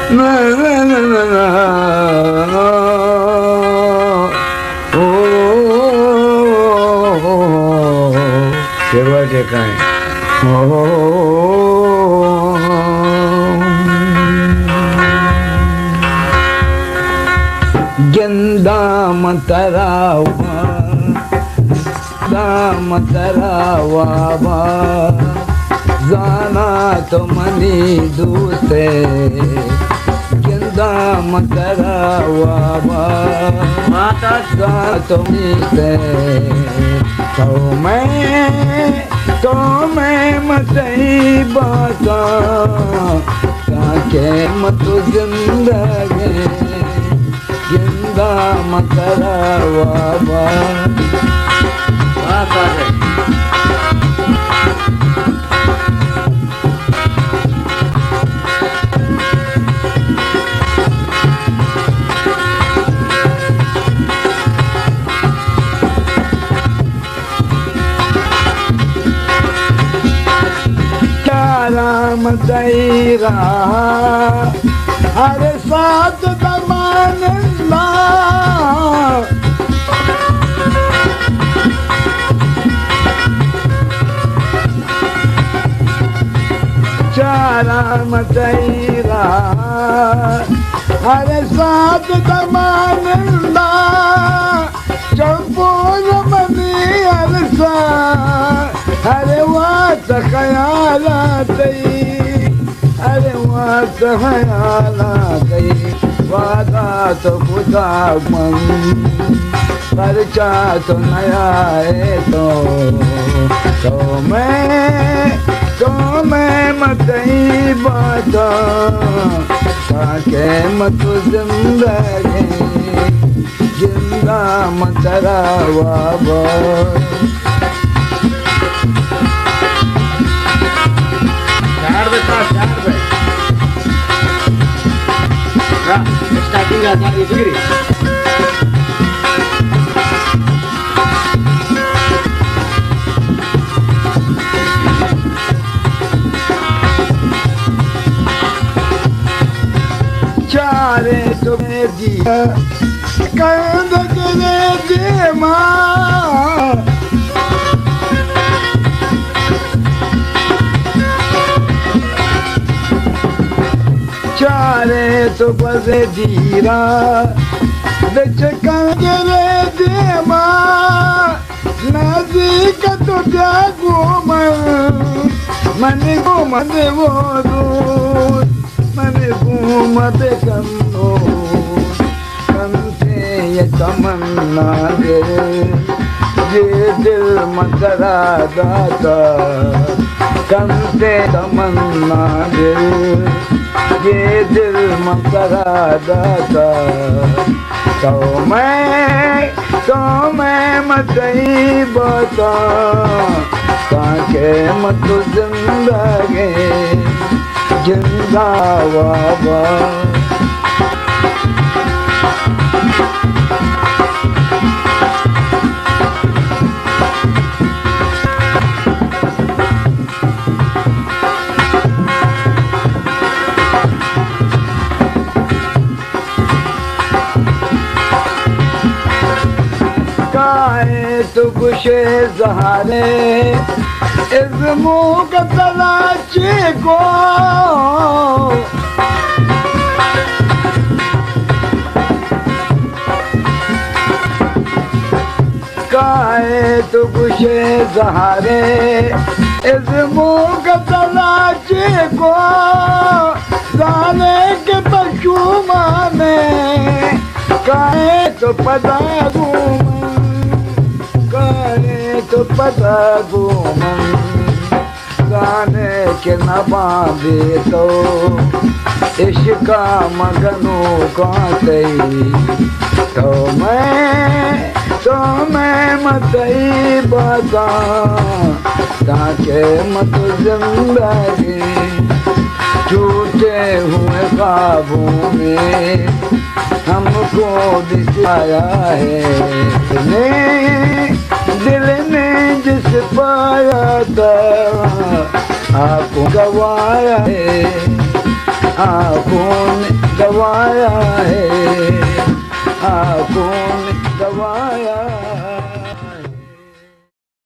na na na na na केवल ठेकाए गेंदा मतरावा मतरावा जाना तो मनी दूसरे गेंदा मतरावा माता जा तो मीते तो मैं मतई बाता ताके मत जिंदगी जिंदा मतरावा राम दैरा हर साथ दमानंदा राम दैरा हर साथ दमानंदा चौपोर मनी अरसा अरे वात खयालातई अरे वात खयालातई वादा तो खुदा मन परचा तो नया है तो मैं मतई बाता ताके मत जिंदगी जिंदा मतरावा स्टार्टिंग आता है डिग्री चारे तुम्हें दिया कंद करे दे माँ चारे तो बजे धीरा बिच कंगरे दे माँ नज़दीक तो जागो मन घूमते वो दूर मन घूमते कनो कंसे ये तमन्ना दे ये दिल मकरा दाता कंसे तमन्ना दे ये दिल मकरा दाता तो मैं मतई बता ताके मत जिंदगी जिंदा बाबा तो गुशे ज़हारे इज़्मो का तलाचे को काहे तो गुशे ज़हारे इज़्मो का तलाचे को जाने के पशुमाने काहे तो पता तो पता घूमन गाने के न बांधे तो इश्का मगनू कांते तो मैं मतई बता ताके मत जिंदगी टूटे हुए ख्वाबों में हमको दिखाया है दिल ने जिस पाया था आपको गवाया है आँखों ने गवाया है, आँखों ने गवाया